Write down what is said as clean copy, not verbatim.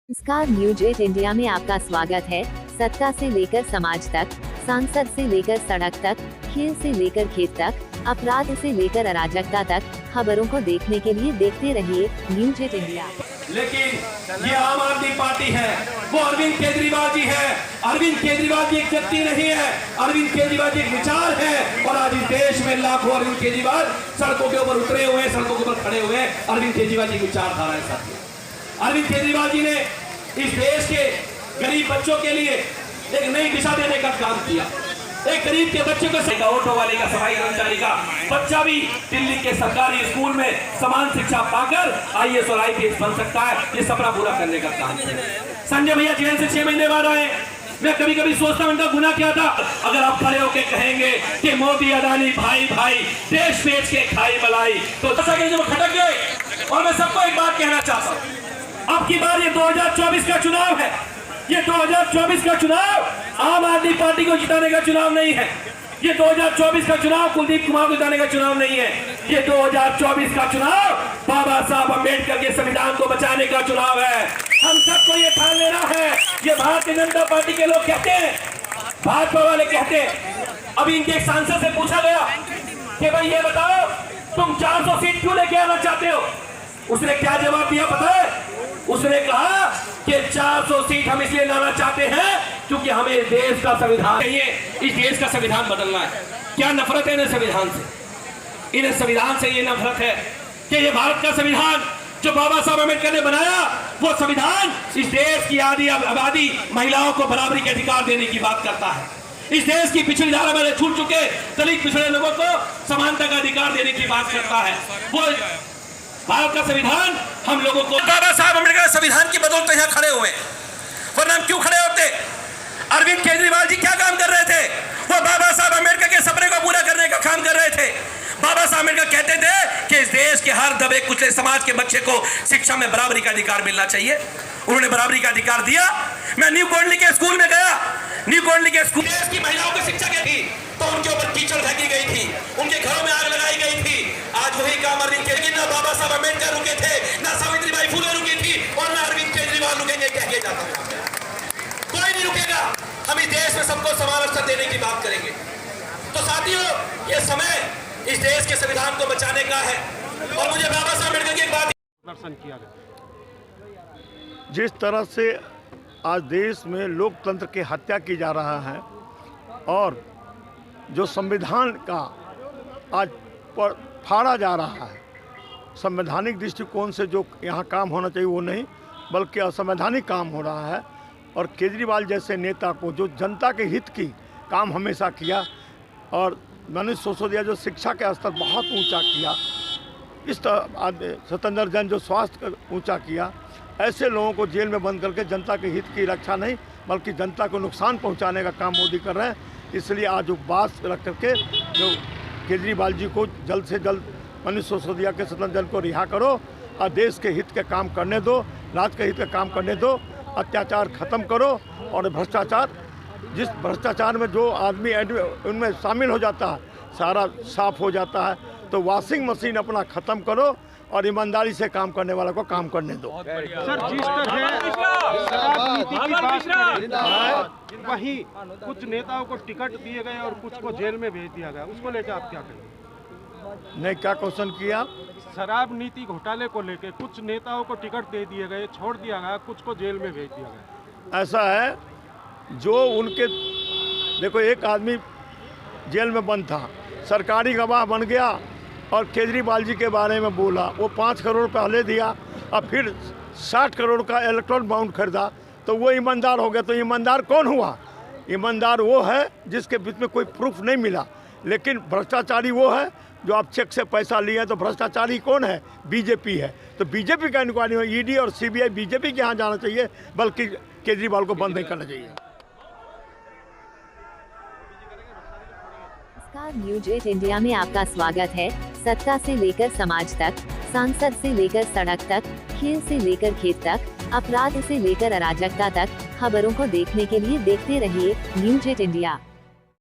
नमस्कार, news 8 India में आपका स्वागत है। सत्ता से लेकर समाज तक, सांसद से लेकर सड़क तक, खेल से लेकर खेत तक, अपराध से लेकर अराजकता तक, खबरों को देखने के लिए देखते रहिए न्यूज 8 इंडिया। लेकिन ये आम आदमी पार्टी है, वो अरविंद केजरीवाल जी है। अरविंद केजरीवाल जी एक व्यक्ति नहीं है, अरविंद केजरीवाल जी एक विचार है। और आज इस देश में लाखों अरविंद केजरीवाल सड़कों के ऊपर उतरे हुए हैं, सड़कों के ऊपर खड़े हुए हैं। अरविंद केजरीवाल जी की विचारधारा है साथियों। अरविंद केजरीवाल जी ने इस देश के गरीब बच्चों के लिए एक नई दिशा देने का काम किया। एक गरीब के बच्चे को ऑटो वाले का, सफाई कर्मचारी का बच्चा भी दिल्ली के सरकारी स्कूल में समान शिक्षा पाकर आईएएस और आईपीएस बन सकता है। ये सपना पूरा करने का काम है। संजय भैया जेल से 6 महीने बाद आए। मैं कभी कभी सोचता हूं इनका गुनाह क्या था। अगर आप खड़े होकर कहेंगे कि मोदी अदानी भाई भाई देश बेच के खाई मलाई, तो जब खटक गए। और मैं सबको एक बात कहना चाहता हूँ, अब की बार ये 2024 का चुनाव है। ये 2024 का चुनाव आम आदमी पार्टी को जिताने का चुनाव नहीं है। ये 2024 का चुनाव कुलदीप कुमार को जिताने का चुनाव नहीं है। ये 2024 का चुनाव बाबा साहब अम्बेडकर के संविधान को बचाने का चुनाव है। हम सबको ये ठान लेना है। ये भारतीय जनता पार्टी के लोग कहते हैं, भाजपा वाले कहते हैं। अभी इनके एक सांसद से पूछा गया कि भाई ये बताओ तुम 400 सीट क्यों लेके आना चाहते हो। उसने क्या जवाब दिया पता है? उसने कहा कि 400 सीट हम इसलिए लाना चाहते हैं क्योंकि हमें देश का संविधान चाहिए। इस देश का संविधान बदलना है। क्या नफरत है इन्हें संविधान से? इन्हें संविधान से ये नफरत है कि ये भारत का संविधान जो बाबा साहब अम्बेडकर ने बनाया, वो संविधान इस देश की आधी आबादी महिलाओं को बराबरी के अधिकार देने की बात करता है। इस देश की पिछड़ी धारा में छूट चुके दलित पिछड़े लोगों को समानता का अधिकार देने की बात करता है। वो भारत का संविधान हम लोगों को, बाबा साहब अम्बेडकर संविधान की बदौलत यहाँ खड़े हुए, वरना हम क्यों खड़े होते? अरविंद केजरीवाल जी क्या काम कर रहे थे? वो बाबा साहब अम्बेडकर के सपने को पूरा करने का काम कर रहे थे। बाबा साहब अम्बेडकर कहते थे कि इस देश के हर दबे कुचले समाज के बच्चे को शिक्षा में बराबरी का अधिकार मिलना चाहिए। उन्होंने बराबरी का अधिकार दिया। मैं न्यू कॉलोनी के स्कूल में गया। न्यू कॉलोनी के स्कूल देश की महिलाओं को शिक्षा की थी तो उनके ऊपर कीचड़ फेंकी गई थी, उनके घरों में आग लगाई गई थी। आज वही काम अरविंद केजरीवाल, ना बाबा साहब अम्बेडकर रुके थे, ना सावित्रीबाई फुले रुकी थी, और ना अरविंद केजरीवाल रुकेंगे। कह के जाता है कोई नहीं रुकेगा। हम इस देश में सबको समान अवसर देने की बात करेंगे। तो साथियों, ये समय इस देश के संविधान को बचाने का है। और मुझे बाबा साहब अम्बेडकर की एक बात दर्शन किया गया। जिस तरह से आज देश में लोकतंत्र की हत्या की जा रहा है और जो संविधान का आज पर फाड़ा जा रहा है, संवैधानिक दृष्टिकोण से जो यहाँ काम होना चाहिए वो नहीं, बल्कि असंवैधानिक काम हो रहा है। और केजरीवाल जैसे नेता को, जो जनता के हित की काम हमेशा किया और मनीष सिसोदिया जो शिक्षा के स्तर बहुत ऊंचा किया, इस तरह सत्येंद्र जैन जो स्वास्थ्य ऊंचा किया, ऐसे लोगों को जेल में बंद करके जनता के हित की रक्षा नहीं बल्कि जनता को नुकसान पहुंचाने का काम मोदी कर रहे हैं। इसलिए आज उपवास रख करके जो केजरीवाल जी को जल्द से जल्द मनीष सिसोदिया के सत्येंद्र जैन को रिहा करो और देश के हित के काम करने दो, राज्य के हित के काम करने दो, अत्याचार खत्म करो। और भ्रष्टाचार, जिस भ्रष्टाचार में जो आदमी उनमें शामिल हो जाता है सारा साफ हो जाता है। तो वॉशिंग मशीन अपना ख़त्म करो और ईमानदारी से काम करने वाला को काम करने दो। सर, जिस तरह शराब नीति की बात करें, वहीं कुछ नेताओं को टिकट दिए गए और कुछ को जेल में भेज दिया गया, उसको लेकर आप क्या कहेंगे? नहीं, क्या क्वेश्चन किया? शराब नीति घोटाले को लेकर कुछ नेताओं को टिकट दे दिए गए, छोड़ दिया गया, कुछ को जेल में भेज दिया गया। ऐसा है, जो उनके देखो, एक आदमी जेल में बंद था, सरकारी गवाह बन गया और केजरीवाल जी के बारे में बोला। वो 5 करोड़ पहले दिया और फिर 60 करोड़ का इलेक्ट्रॉन बाउंड खरीदा, तो वो ईमानदार हो गया। तो ईमानदार कौन हुआ? ईमानदार वो है जिसके बीच में कोई प्रूफ नहीं मिला। लेकिन भ्रष्टाचारी वो है जो आप चेक से पैसा लिए। तो भ्रष्टाचारी कौन है? बीजेपी है। तो बीजेपी का इंक्वायरी हो, ईडी और सीबीआई बीजेपी के यहाँ जाना चाहिए, बल्कि केजरीवाल को बंद नहीं करना चाहिए। न्यूज 8 इंडिया में आपका स्वागत है। सत्ता से लेकर समाज तक, सांसद से लेकर सड़क तक, खेल से लेकर खेत तक, अपराध से लेकर अराजकता तक, खबरों को देखने के लिए देखते रहिए न्यूज 8 इंडिया।